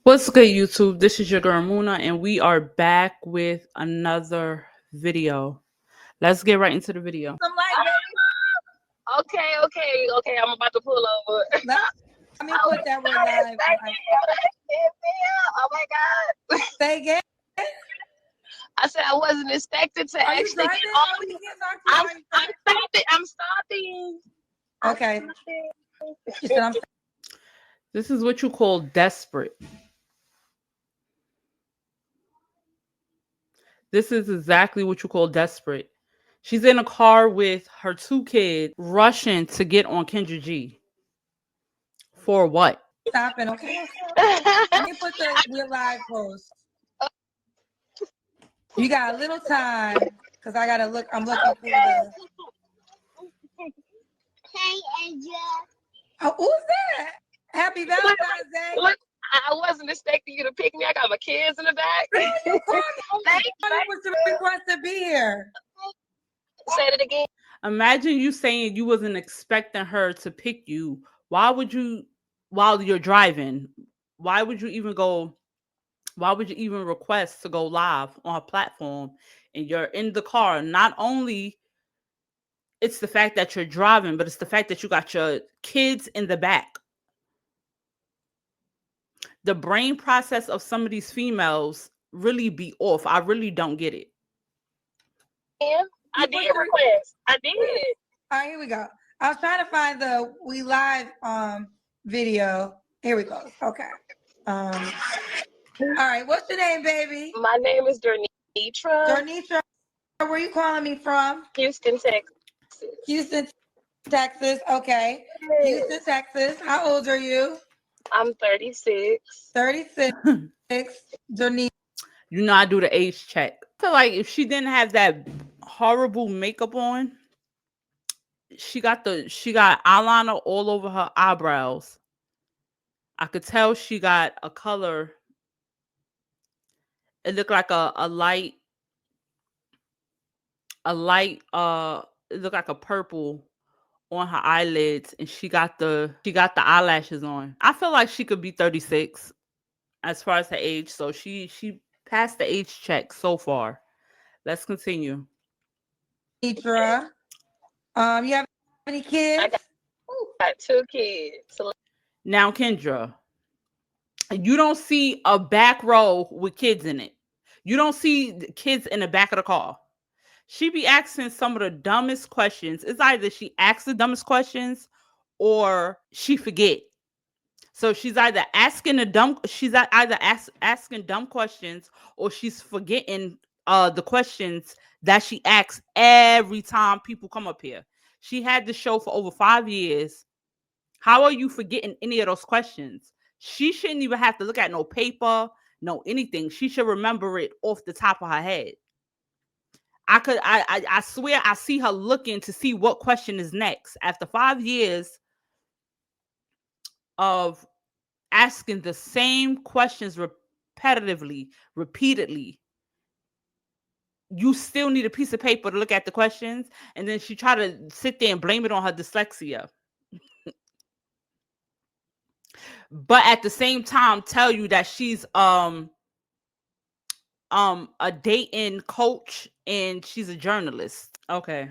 What's good, YouTube? This is your girl Muna, and we are back with another video. Let's get right into the video. Some light, baby. Okay. I'm about to pull over. Let me put that one live. Oh my God. Say again. I said I wasn't expected to Are you actually driving? get on. Oh, you can't talk to me. I'm stopping. Okay. She said, I'm This is what you call desperate. This is exactly what you call desperate. She's in a car with her two kids, rushing to get on Kendra G. For what? stopping, okay? Let me put the real live post. You got a little time because I gotta look. I'm looking for the. Hey, Angel. Oh, who's that? Happy Valentine's Day. Look, I wasn't expecting you to pick me. I got my kids in the back. You called me. Thank I was the request to be here. Say it again. Imagine you saying you wasn't expecting her to pick you. Why would you, while you're driving, why would you even request to go live on a platform and you're in the car? Not only it's the fact that you're driving, but it's the fact that you got your kids in the back. The brain process of some of these females really be off. I really don't get it. I did request. I did. All right, here we go. I was trying to find the We Live video. Here we go. Okay. All right, what's your name, baby? My name is Dernitra. Donitra, where are you calling me from? Houston, Texas. Houston, Texas. Okay. Houston, Texas. How old are you? I'm 36. 36. Donitra. You know, I do the age check. I feel like if she didn't have that horrible makeup on, she got eyeliner all over her eyebrows. I could tell she got a color. It looked like a light, it looked like a purple on her eyelids, and she got the eyelashes on. I feel like she could be 36 as far as her age, so she passed the age check so far. Let's continue. You have any kids? I got 2 kids. Now, Kendra, you don't see a back row with kids in it. You don't see the kids in the back of the car. She be asking some of the dumbest questions. It's either she asks the dumbest questions or she forget. So she's either asking asking dumb questions, or she's forgetting the questions that she asks every time people come up here. She had the show for over 5 years. How are you forgetting any of those questions? She shouldn't even have to look at no paper, no anything. She should remember it off the top of her head. I swear I see her looking to see what question is next. After 5 years of asking the same questions repetitively, repeatedly, you still need a piece of paper to look at the questions, and then she try to sit there and blame it on her dyslexia. But at the same time tell you that she's a dating coach and she's a journalist. Okay.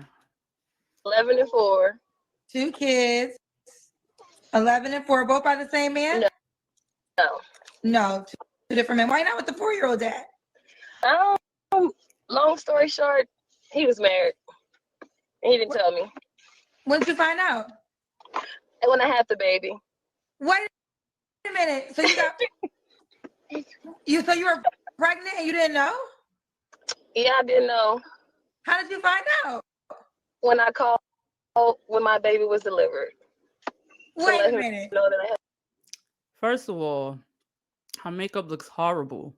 11 and 4. 2 kids. 11 and 4. Both by the same man? No, two different men. Why not with the 4-year-old dad? Long story short, he was married. And he didn't tell me. When did you find out? And when I had the baby. Wait a minute. So you got so you were pregnant and you didn't know? Yeah, I didn't know. How did you find out? When I called when my baby was delivered. Wait a minute. Know that I had. First of all, her makeup looks horrible.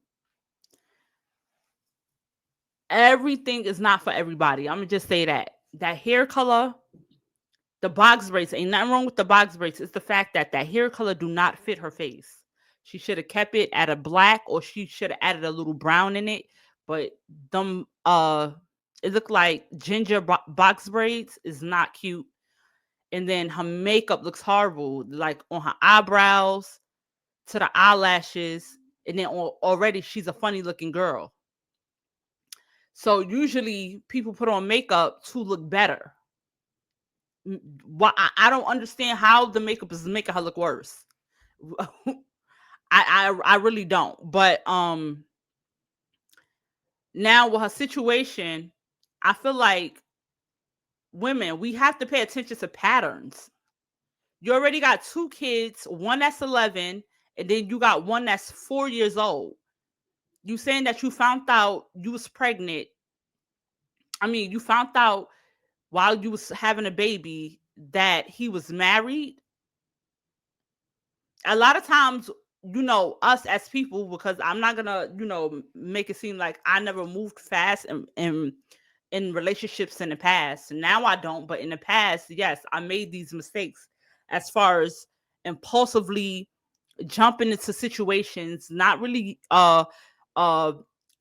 Everything is not for everybody. I'm gonna just say that. That hair color, the box braids, ain't nothing wrong with the box braids. It's the fact that hair color do not fit her face. She should have kept it at a black, or she should have added a little brown in it. But them it looked like ginger box braids is not cute. And then her makeup looks horrible, like on her eyebrows to the eyelashes. and then already she's a funny looking girl. So usually people put on makeup to look better. Why I don't understand how the makeup is making her look worse. I really don't. But now with her situation, I feel like women, we have to pay attention to patterns. You already got two kids, one that's 11, and then you got one that's 4 years old. You saying that you found out you was pregnant. I mean, you found out while you was having a baby that he was married. A lot of times, us as people, because I'm not gonna, make it seem like I never moved fast in relationships in the past. Now I don't, but in the past, yes, I made these mistakes as far as impulsively jumping into situations, not really uh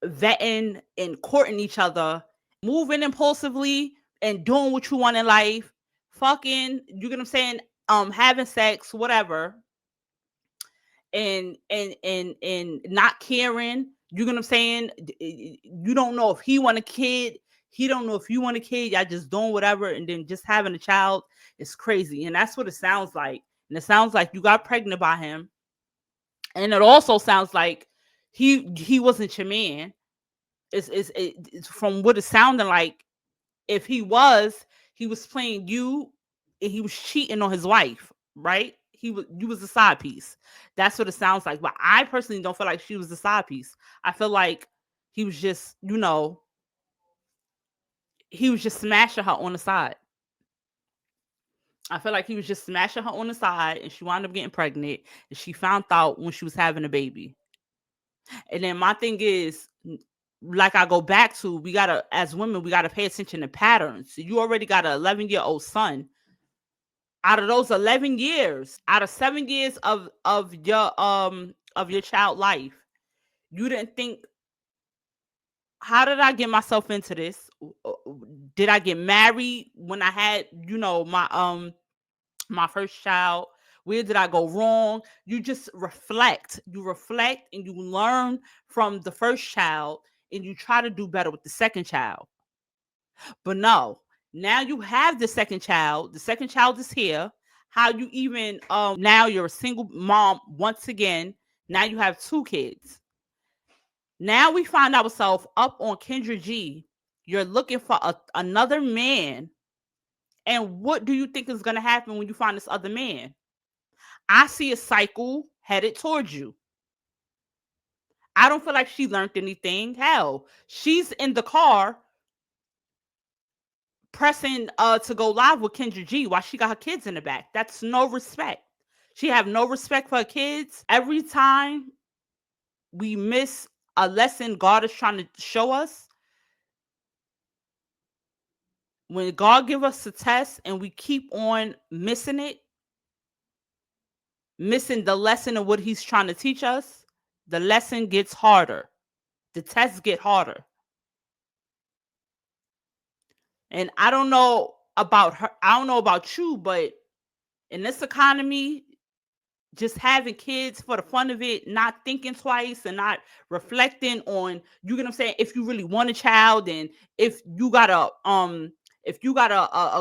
vetting and courting each other, moving impulsively and doing what you want in life, fucking, you get what I'm saying, having sex, whatever, and not caring. You know what I'm saying? You don't know if he want a kid. He don't know if you want a kid. Y'all just doing whatever, and then just having a child is crazy. And that's what it sounds like. And it sounds like you got pregnant by him. And it also sounds like he wasn't your man. It's from what it sounded like. If he was playing you, and he was cheating on his wife, right? You was a side piece. That's what it sounds like. But I personally don't feel like she was the side piece. I feel like he was just, he was just smashing her on the side. I feel like he was just smashing her on the side, and she wound up getting pregnant, and she found out when she was having a baby. And then my thing is, like I go back to, we gotta, as women, we gotta pay attention to patterns. So you already got an 11-year-old son. Out of those 11 years, out of 7 years of your child life, you didn't think, how did I get myself into this? Did I get married when I had, my first child? Where did I go wrong? You just reflect. You reflect and you learn from the first child, and you try to do better with the second child. But no, now you have the second child. The second child is here. How you even now you're a single mom once again. Now you have two kids. Now we find ourselves up on Kendra G. You're looking for another man. And what do you think is going to happen when you find this other man? I see a cycle headed towards you. I don't feel like she learned anything. Hell, she's in the car pressing to go live with Kendra G while she got her kids in the back. That's no respect. She have no respect for her kids. Every time we miss a lesson God is trying to show us, when God give us a test and we keep on missing it, missing the lesson of what he's trying to teach us, the lesson gets harder. The tests get harder. And I don't know about her. I don't know about you, but in this economy, just having kids for the fun of it, not thinking twice and not reflecting on, you get what I'm saying, if you really want a child, and if you got a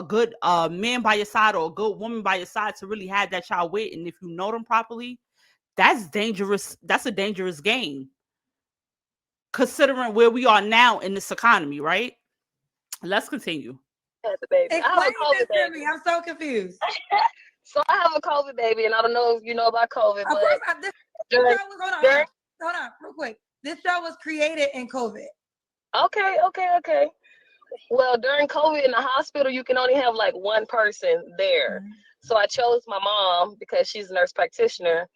good man by your side or a good woman by your side to really have that child with, and if you know them properly, that's dangerous. That's a dangerous game, considering where we are now in this economy, right? Let's continue. Had the baby. I have Explain a this COVID to baby. me. I'm so confused. So I have a COVID baby, and I don't know if you know about COVID, Of but course, this show during, was, during hold on, real quick. This show was created in COVID. okay. Well, during COVID in the hospital, you can only have like one person there. Mhm. So I chose my mom because she's a nurse practitioner.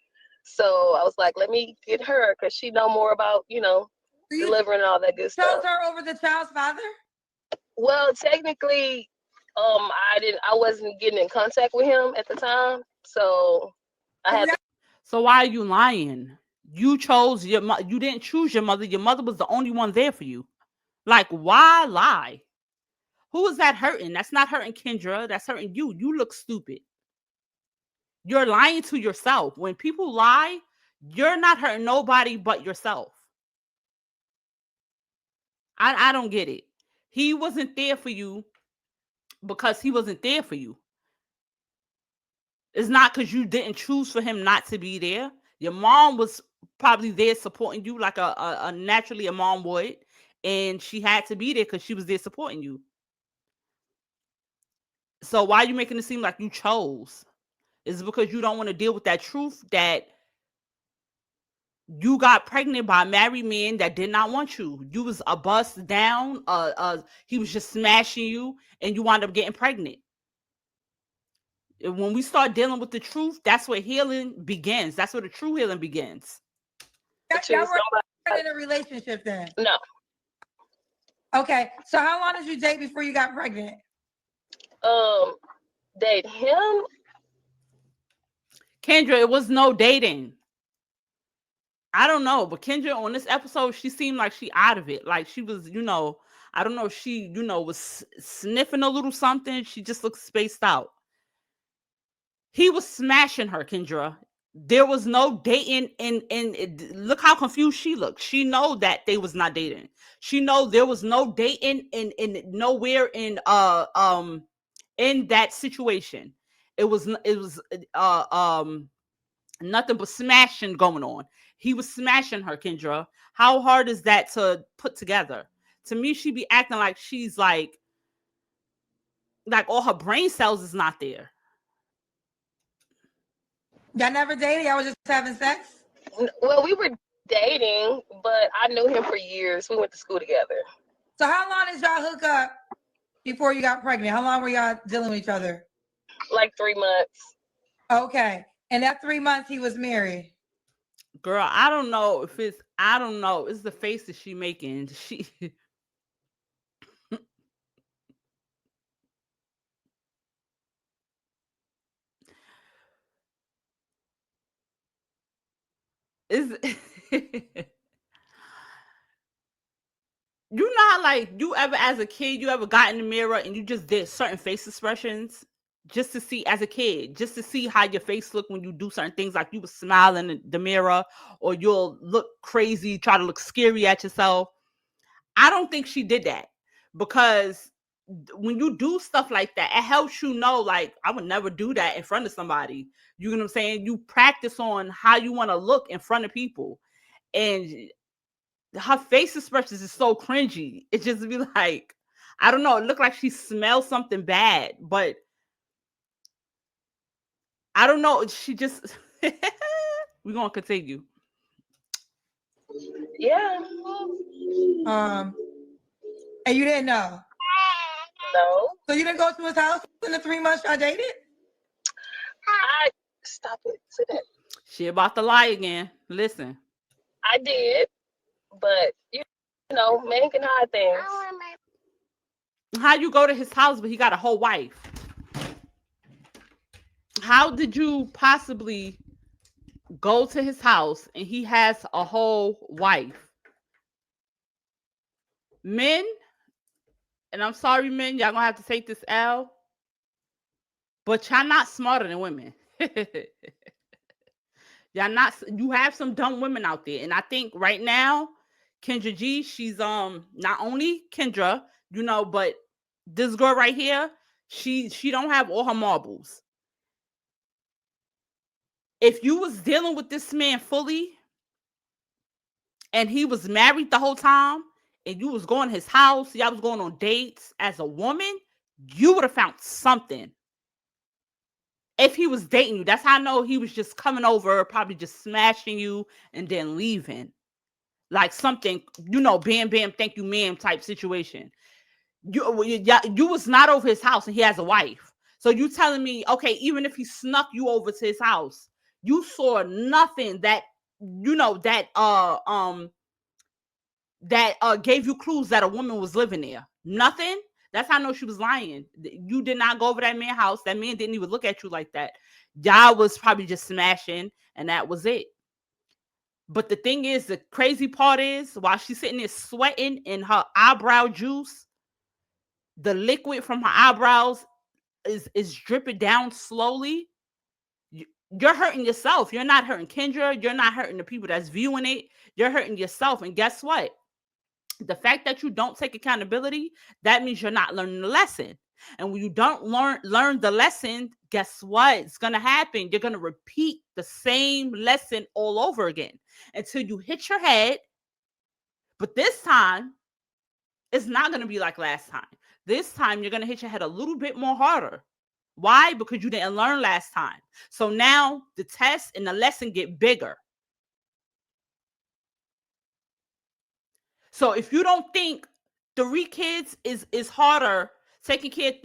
So I was like, let me get her because she know more about, So you delivering and all that good chose stuff. her over the child's father? Well, technically, I wasn't getting in contact with him at the time. So I had to. So why are you lying? You chose you didn't choose your mother. Your mother was the only one there for you. Like, why lie? Who is that hurting? That's not hurting Kendra. That's hurting you. You look stupid. You're lying to yourself. When people lie, You're not hurting nobody but yourself. I don't get it. He wasn't there for you because he wasn't there for you. It's not because you didn't choose for him not to be there. Your mom was probably there supporting you like a naturally a mom would, and she had to be there because she was there supporting you. So why are you making it seem like you chose? Is it because you don't want to deal with that truth that you got pregnant by a married man that did not want you? You was a bust down, he was just smashing you, and you wound up getting pregnant. When we start dealing with the truth, that's where healing begins. That's where the true healing begins. Y'all were in a relationship then? No. Okay. So how long did you date before you got pregnant? Date him? Kendra, it was no dating. I don't know, but Kendra on this episode, she seemed like she out of it. Like she was, I don't know if she, was sniffing a little something. She just looked spaced out. He was smashing her, Kendra. There was no dating, and look how confused she looked. She know that they was not dating. She know there was no dating in nowhere in that situation. It was nothing but smashing going on. He was smashing her, Kendra. How hard is that to put together? To me, she be acting like she's like all her brain cells is not there. Y'all never dated? Y'all was just having sex? Well, we were dating, but I knew him for years. We went to school together. So how long did y'all hook up before you got pregnant? How long were y'all dealing with each other? Like 3 months. Okay. And that 3 months he was married. Girl, I don't know if it's, I don't know. It's the face that she making. She is you not like you ever as a kid, you ever got in the mirror and you just did certain face expressions just to see as a kid, just to see how your face look when you do certain things, like you were smiling in the mirror or you'll look crazy, try to look scary at yourself. I don't think she did that because when you do stuff like that, it helps you know, like, I would never do that in front of somebody. You know what I'm saying? You practice on how you want to look in front of people. And her face expressions is so cringy. It just be like, I don't know. It looked like she smelled something bad, but I don't know. She just, we're going to continue. Yeah. And you didn't know? No. So you didn't go to his house in the 3 months y'all dated? Stop it. Say that. She about to lie again. Listen. I did, but man can hide things. How you go to his house, but he got a whole wife? How did you possibly go to his house and he has a whole wife? Men, and I'm sorry, men, y'all gonna have to take this L, but y'all not smarter than women. Y'all not. You have some dumb women out there, and I think right now, Kendra G, she's not only Kendra, but this girl right here, she don't have all her marbles. If you was dealing with this man fully, and he was married the whole time, and you was going to his house, y'all was going on dates as a woman, you would have found something. If he was dating you, that's how I know he was just coming over, probably just smashing you and then leaving. Like something, bam, bam, thank you, ma'am type situation. You was not over his house and he has a wife. So you telling me, okay, even if he snuck you over to his house, you saw nothing that, that gave you clues that a woman was living there. Nothing. That's how I know she was lying. You did not go over that man's house. That man didn't even look at you like that. Y'all was probably just smashing, and that was it. But the thing is, the crazy part is, while she's sitting there sweating in her eyebrow juice, the liquid from her eyebrows is dripping down slowly. you're hurting yourself. You're not hurting Kendra. You're not hurting the people that's viewing it. You're hurting yourself. And guess what? The fact that you don't take accountability, that means you're not learning the lesson. And when you don't learn the lesson, guess what? It's going to happen. You're going to repeat the same lesson all over again until you hit your head. But this time, it's not going to be like last time. This time, you're going to hit your head a little bit more harder. Why? Because you didn't learn last time. So now the test and the lesson get bigger. So if you don't think 3 kids is harder, taking care of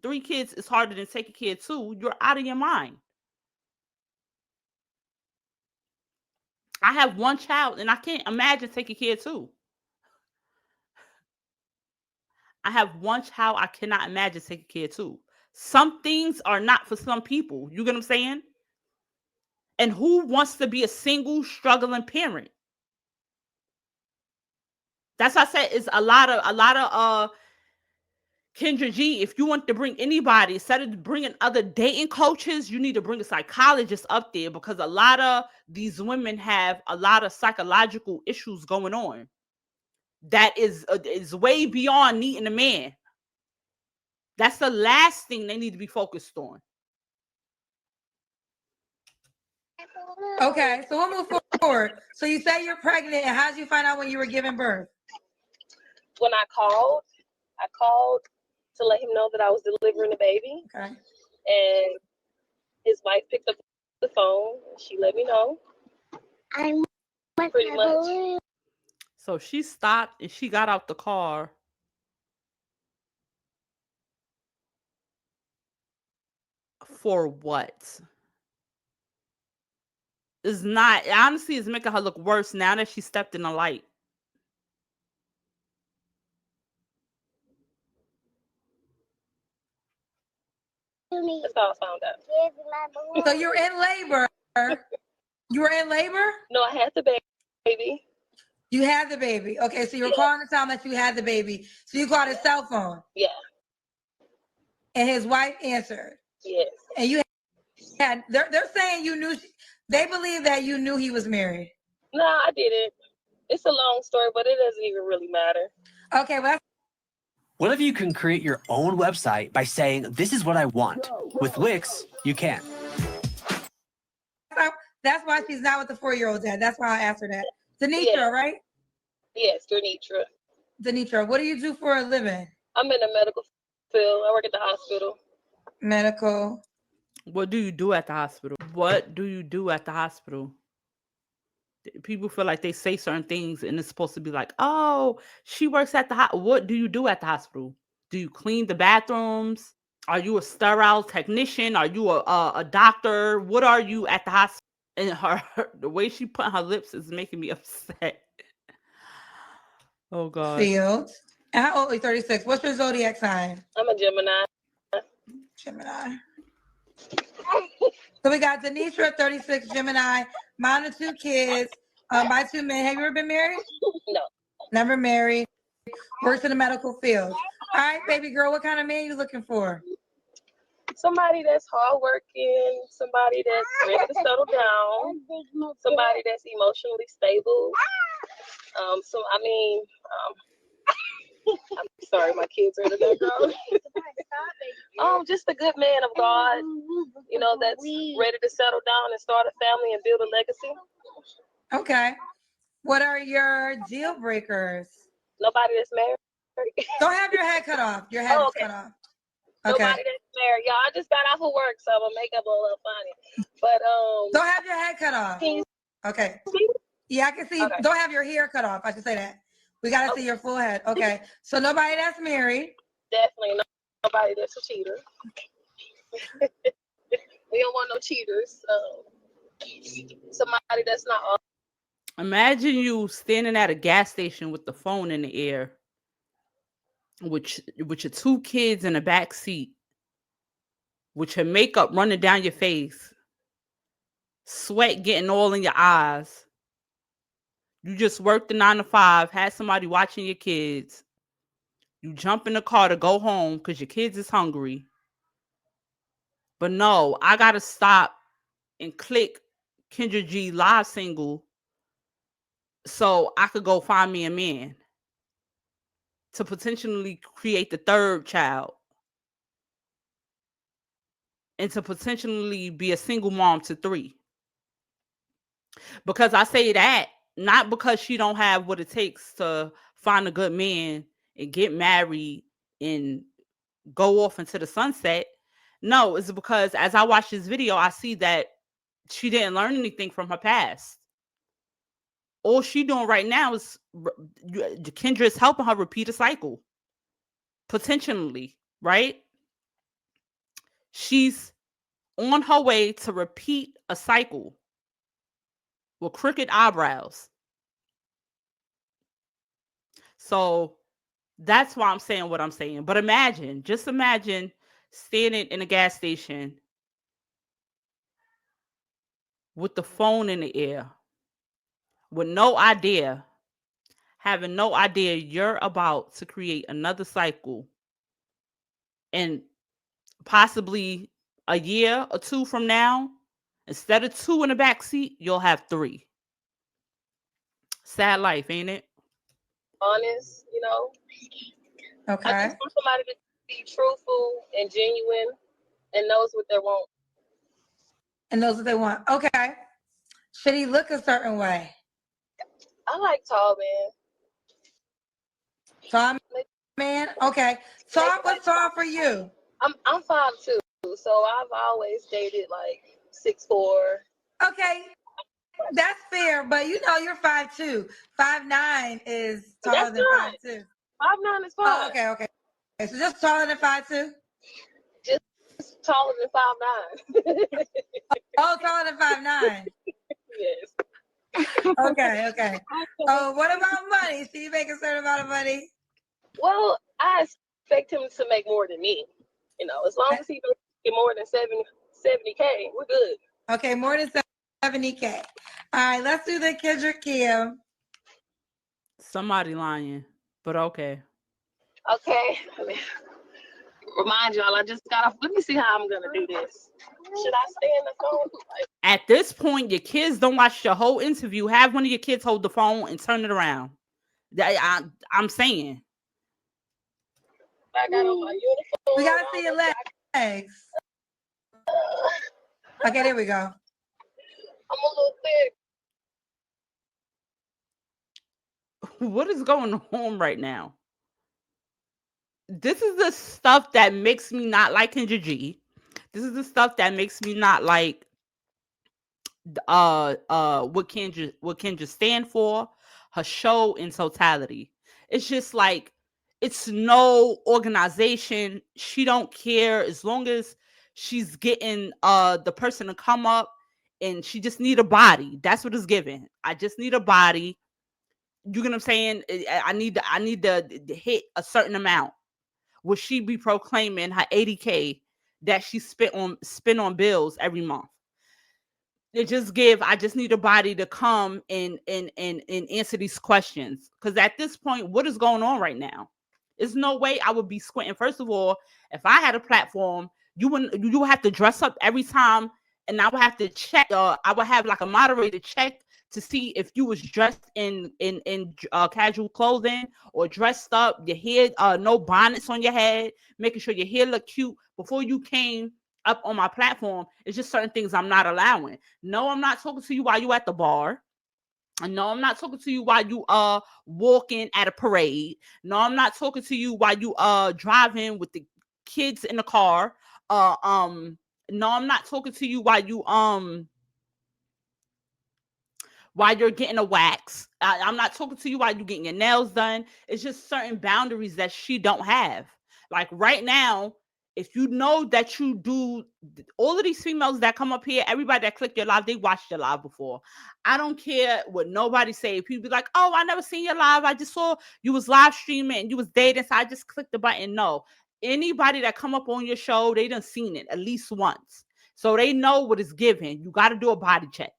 three kids is harder than taking care of 2, you're out of your mind. I have 1 child and I can't imagine taking care of 2. I have 1 child, I cannot imagine taking care of 2. Some things are not for some people. You get what I'm saying? And who wants to be a single struggling parent? That's why I said it's a lot of Kendra G, if you want to bring anybody, instead of bringing other dating coaches, you need to bring a psychologist up there, because a lot of these women have a lot of psychological issues going on that is way beyond needing a man. That's the last thing they need to be focused on. Okay, so we'll move forward. So you say you're pregnant, and how did you find out when you were giving birth? When I called to let him know that I was delivering the baby. Okay. And his wife picked up the phone. And she let me know. Pretty much. So she stopped and she got out the car. For what? It's not, honestly, it's making her look worse now that she stepped in the light. That's how I found out. So you're in labor. You were in labor? No, I had the baby. You had the baby. Okay, so you were calling the time that you had the baby. So you called his cell phone. Yeah. And his wife answered. Yes. And you had, they're saying you knew, they believe that you knew he was married. No, I didn't. It's a long story, but it doesn't even really matter. Okay, well, What if you can create your own website by saying, this is what I want? With Wix, you can. that's why she's not with the 4-year-old dad. That's why I asked her that. Denitra, right? Yes, Denitra. Denitra, what do you do for a living? I'm in the medical field. I work at the hospital. Medical. What do you do at the hospital? What do you do at the hospital? People feel like they say certain things and it's supposed to be like, oh, she works at the hospital. What do you do at the hospital? Do you clean the bathrooms? Are you a sterile technician? Are you a doctor? What are you at the hospital? And the way she put her lips is making me upset. Oh God. Field. And how old are you? 36. What's your zodiac sign? I'm a Gemini. Gemini. So we got Denitra, 36, Gemini, mom of 2 kids, by 2 men. Have you ever been married? No. Never married. Works in the medical field. All right, baby girl, what kind of man you looking for? Somebody that's hardworking, somebody that's ready to settle down, somebody that's emotionally stable. I'm sorry, my kids are in the background. Just a good man of God, that's ready to settle down and start a family and build a legacy. Okay. What are your deal breakers? Nobody that's married. Don't have your head cut off. Your head is cut off. Okay. Nobody that's married. Y'all, I just got off of work, so my makeup a little funny. But don't have your head cut off. Okay. Yeah, I can see. Okay. Don't have your hair cut off. I should say that. We got to see your full head. Okay. So nobody that's married. Definitely nobody that's a cheater. We don't want no cheaters. Somebody that's not. Imagine you standing at a gas station with the phone in the air, with your 2 kids in the back seat, with your makeup running down your face, sweat getting all in your eyes. You just worked the 9 to 5, had somebody watching your kids. You jump in the car to go home because your kids is hungry. But no, I gotta stop and click Kendra G live single so I could go find me a man to potentially create the third child and to potentially be a single mom to 3. Because I say that not because she don't have what it takes to find a good man and get married and go off into the sunset. No, it's because as I watch this video, I see that she didn't learn anything from her past. All she doing right now is Kendra is helping her repeat a cycle, potentially, right? She's on her way to repeat a cycle with crooked eyebrows. So that's why I'm saying what I'm saying. But imagine, just imagine standing in a gas station with the phone in the air, with no idea, having no idea you're about to create another cycle, and possibly a year or 2 from now, instead of 2 in the back seat, you'll have 3. Sad life, ain't it? Honest, you know. I Okay. just want somebody to be truthful and genuine and knows what they want. And knows what they want. Okay. Should he look a certain way? I like tall men. Tall man? Okay. Tall, what's tall for you? I'm 5'2", so I've always dated like 6'4". Okay. That's fair, but you know you're 5'2". 5'9" is taller That's than fine. 5'2". 5'9" is fine. Oh, okay, okay. Okay, so just taller than 5'2"? Just taller than 5'9". Oh, taller than 5'9". Yes. Okay, okay. Oh, what about money? Should you make a certain amount of money? Well, I expect him to make more than me. You know, as long as he makes more than 70K, we're good. Okay, more than 70K. All right, let's do the Kendrick Kim. Somebody lying, but okay. Okay. Remind y'all, I just gotta let me see how I'm gonna do this. Should I stay in the phone? At this point, your kids don't watch the whole interview. Have one of your kids hold the phone and turn it around. I'm saying. I got on my uniform. We gotta see your legs. Okay, there we go. I'm a little thick. What is going on right now? This is the stuff that makes me not like Kendra G. This is the stuff that makes me not like what Kendra stand for, her show in totality. It's just like it's no organization. She don't care as long as she's getting the person to come up, and she just need a body. That's what it's given. I just need a body. You get what I'm saying? I need to hit a certain amount. Will she be proclaiming her 80K that she spent on bills every month? It just give. I just need a body to come and answer these questions. Because at this point, what is going on right now? There's no way I would be squinting. First of all, if I had a platform, you would have to dress up every time, and I would have to check. I would have like a moderator check to see if you was dressed in casual clothing or dressed up. Your hair, no bonnets on your head, making sure your hair look cute before you came up on my platform. It's just certain things I'm not allowing. No, I'm not talking to you while you at the bar. No, I'm not talking to you while you walking at a parade. No, I'm not talking to you while you driving with the kids in the car. No, I'm not talking to you while you're getting a wax. I'm not talking to you while you're getting your nails done. It's just certain boundaries that she don't have. Like right now, if you know that you do, all of these females that come up here, everybody that clicked your live, they watched your live before. I don't care what nobody say. People be like, oh, I never seen your live. I just saw you was live streaming and you was dating, so I just clicked the button. No. Anybody that come up on your show, they done seen it at least once. So they know what it's given. You got to do a body check.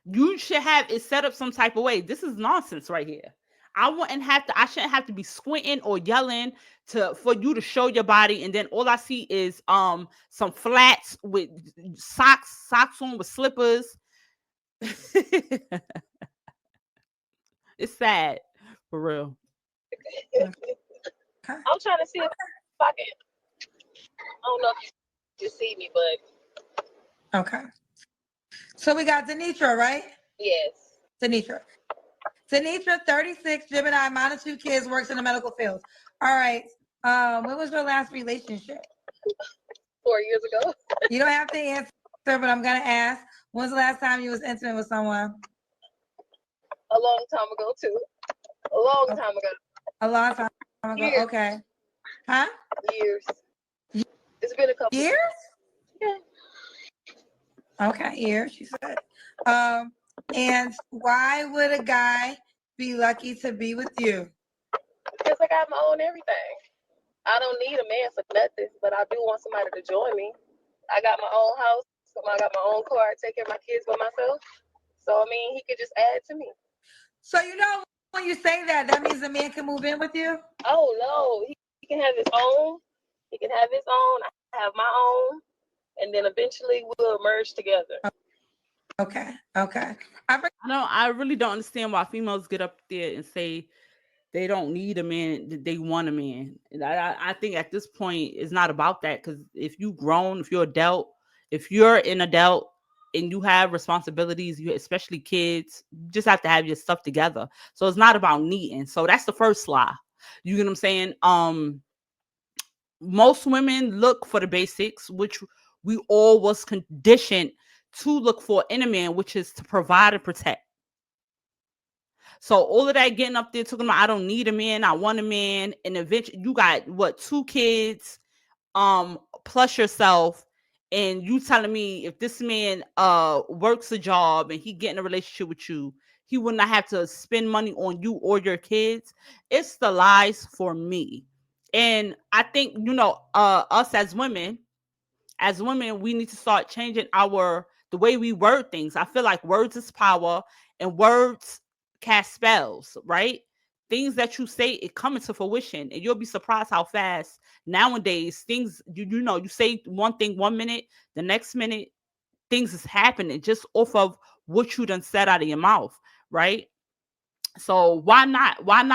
You should have it set up some type of way. This is nonsense right here. I shouldn't have to be squinting or yelling for you to show your body, and then all I see is some flats with socks on with slippers. It's sad, for real. I'm trying to see if I can. I don't know if you see me, but Okay. So we got Denitra, right? yes. Denitra, 36, Gemini, minus 2 kids, works in the medical field. All right. When was your last relationship? 4 years ago. You don't have to answer, but I'm gonna ask. When's the last time you was intimate with someone? A long time ago too. A long time ago. A long time ago. Years. Okay. Huh? Years. It's been a couple Years? Yeah. Okay, years, she said. And why would a guy be lucky to be with you? Because I got my own everything. I don't need a man for nothing, but I do want somebody to join me. I got my own house, I got my own car, I take care of my kids by myself. So I mean, he could just add to me. So when you say that, that means a man can move in with you? Oh no, he can have his own. He can have his own. I have my own, and then eventually we'll merge together. Okay. I really don't understand why females get up there and say they don't need a man, they want a man. And I think at this point it's not about that, because if you grown, if you're an adult and you have responsibilities, you especially kids, you just have to have your stuff together. So it's not about needing. So that's the first lie. You get what I'm saying? Most women look for the basics, which we all was conditioned to look for in a man, which is to provide and protect. So all of that getting up there talking about I don't need a man, I want a man, and eventually you got what, 2 kids, plus yourself, and you telling me if this man works a job and he get in a relationship with you, he would not have to spend money on you or your kids. It's the lies for me. And I think, us as women, we need to start changing the way we word things. I feel like words is power, and words cast spells, right? Things that you say, it come into fruition, and you'll be surprised how fast nowadays things, you say one thing 1 minute, the next minute things is happening just off of what you done said out of your mouth, right? So why not want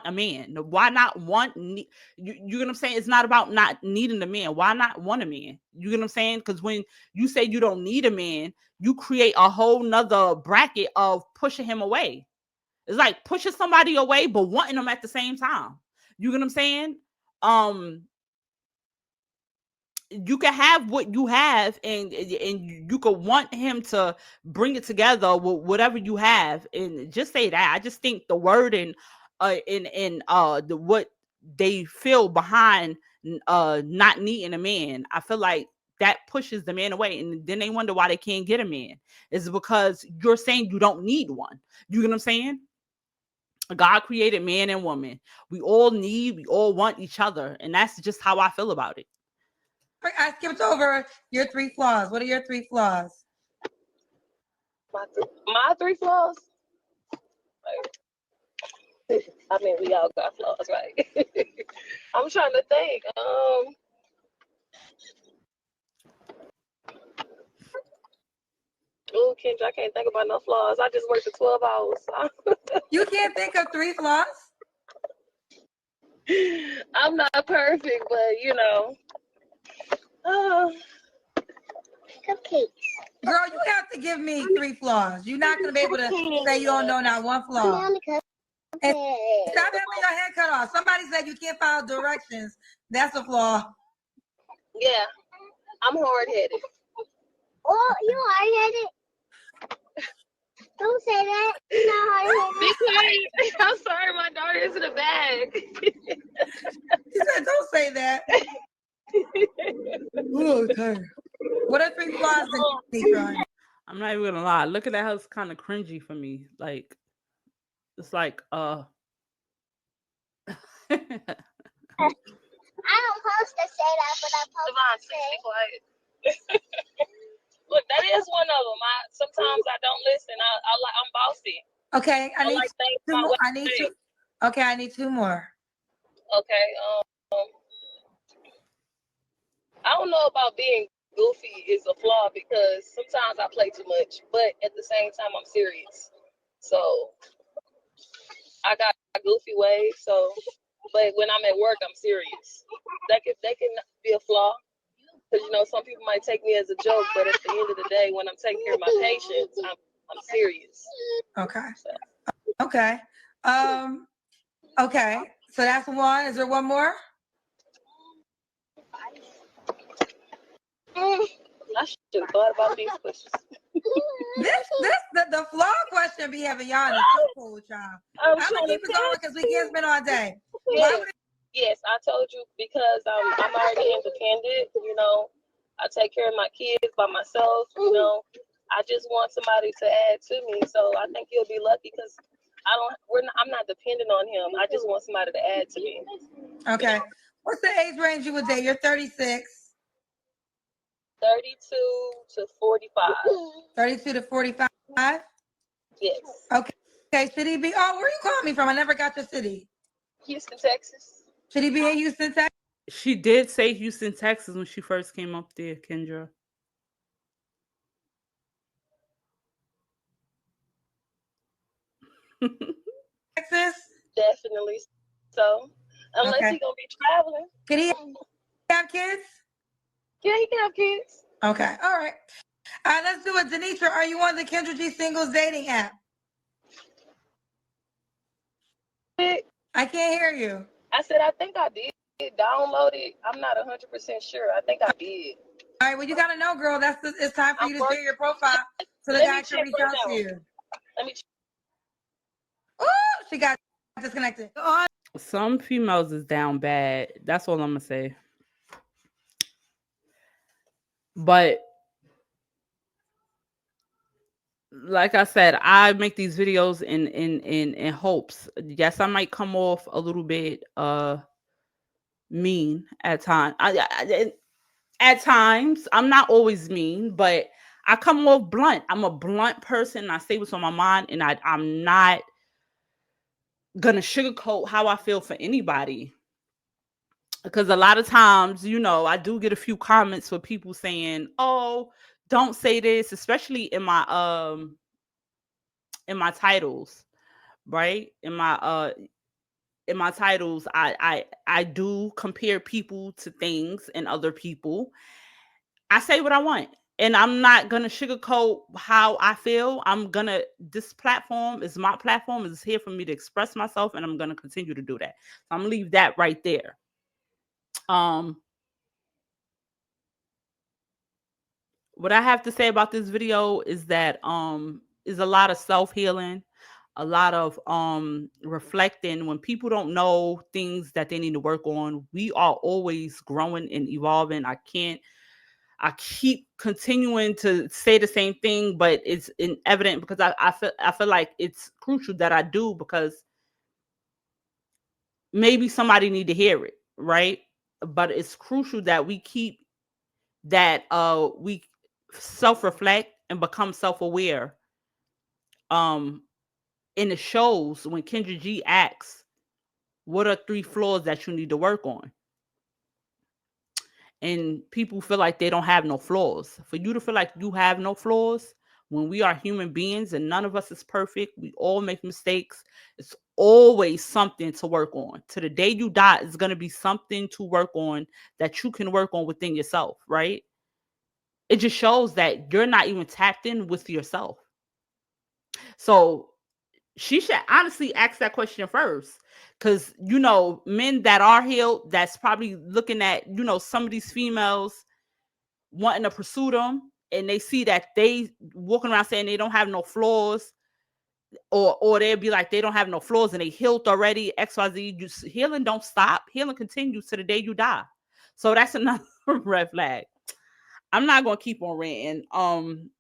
a man? Why not you get what I'm saying? It's not about not needing a man. Why not want a man? You get what I'm saying? Because when you say you don't need a man, you create a whole nother bracket of pushing him away. It's like pushing somebody away but wanting them at the same time. You get what I'm saying? You can have what you have, and you could want him to bring it together with whatever you have, and just say that. I just think the word and the what they feel behind not needing a man, I feel like that pushes the man away, and then they wonder why they can't get a man. It's because you're saying you don't need one. You get what I'm saying? God created man and woman. We all want each other, and that's just how I feel about it. I skipped over your 3 flaws. What are your 3 flaws? My 3 flaws? I mean, we all got flaws, right? I'm trying to think. Oh, Kendra, I can't think about no flaws. I just worked for 12 hours. You can't think of 3 flaws? I'm not perfect, but cupcakes. Girl, you have to give me 3 flaws. You're not going to be able to say you don't know not one flaw. And stop having your head cut off. Somebody said you can't follow directions. That's a flaw. Yeah, I'm hard-headed. Oh, you hard-headed? Don't say that. You're not hard-headed. Be quiet. I'm sorry, my daughter is in the bag. She said, don't say that. Okay. What are 3 flaws in Detroit? I'm not even gonna lie. Look at that house, kind of cringy for me. Like, it's like I don't post to say that, but I post Devon, to please say. be quiet. Look, that is one of them. Sometimes I don't listen. I'm bossy. Okay, I need like things two my more. way. I need two. Okay, I need two more. Okay. I don't know about being goofy is a flaw because sometimes I play too much, but at the same time I'm serious. So I got goofy ways. So, but when I'm at work, I'm serious. That can be a flaw because some people might take me as a joke, but at the end of the day, when I'm taking care of my patients, I'm serious. Okay. So. Okay. Okay. So that's one. Is there one more? I should have thought about these questions. The flaw question be having y'all in a chokehold with y'all. I'm gonna keep it going because we can't spend all day. Yes, I told you because I'm already independent. I take care of my kids by myself. I just want somebody to add to me. So I think you'll be lucky because I'm not dependent on him. I just want somebody to add to me. Okay. What's the age range you would date? You're 36. 32 to 45. 32 to 45? Yes. Okay. Okay, should he be? Oh, where you calling me from? I never got your city. Houston, Texas. Should he be in Houston, Texas? She did say Houston, Texas when she first came up there, Kendra. Texas? Definitely so. Unless he's gonna be traveling. Can he have kids? Yeah, he can have kids. Okay. All right. Let's do it. Denitra, are you on the Kendra G Singles dating app? I can't hear you. I said, I think I did download it. I'm not 100% sure. I think I did. All right. Well, you got to know, girl. It's time for you to share your profile so the guy can reach out to you. Let me check. Oh, she got disconnected. Some females is down bad. That's all I'm gonna say. But like I said, I make these videos in hopes. Yes, I might come off a little bit mean at times. At times, I'm not always mean, but I come off blunt. I'm a blunt person. I say what's on my mind, and I'm not gonna sugarcoat how I feel for anybody. Because a lot of times, I do get a few comments for people saying, "Oh, don't say this," especially in my titles, right? In my titles, I do compare people to things and other people. I say what I want. And I'm not gonna sugarcoat how I feel. This platform is my platform. It's here for me to express myself, and I'm gonna continue to do that. So I'm gonna leave that right there. What I have to say about this video is that is a lot of self-healing, a lot of reflecting. When people don't know things that they need to work on, we are always growing and evolving. I keep continuing to say the same thing, but it's evident because I feel like it's crucial that I do, because maybe somebody need to hear it, right? But it's crucial that we keep that we self-reflect and become self-aware. In the shows, when Kendra G asks, what are 3 flaws that you need to work on? And people feel like they don't have no flaws. For you to feel like you have no flaws, when we are human beings and none of us is perfect, we all make mistakes. It's always something to work on. To the day you die, it's going to be something to work on that you can work on within yourself, right? It just shows that you're not even tapped in with yourself. So she should honestly ask that question first. Because, men that are healed, that's probably looking at, some of these females wanting to pursue them, and they see that they walking around saying they don't have no flaws, or they'll be like, they don't have no flaws and they healed already, XYZ. Healing don't stop. Healing continues to the day you die. So that's another red flag. I'm not going to keep on ranting.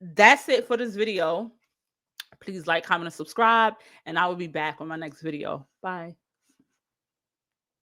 That's it for this video. Please like, comment, and subscribe, and I will be back on my next video. Bye.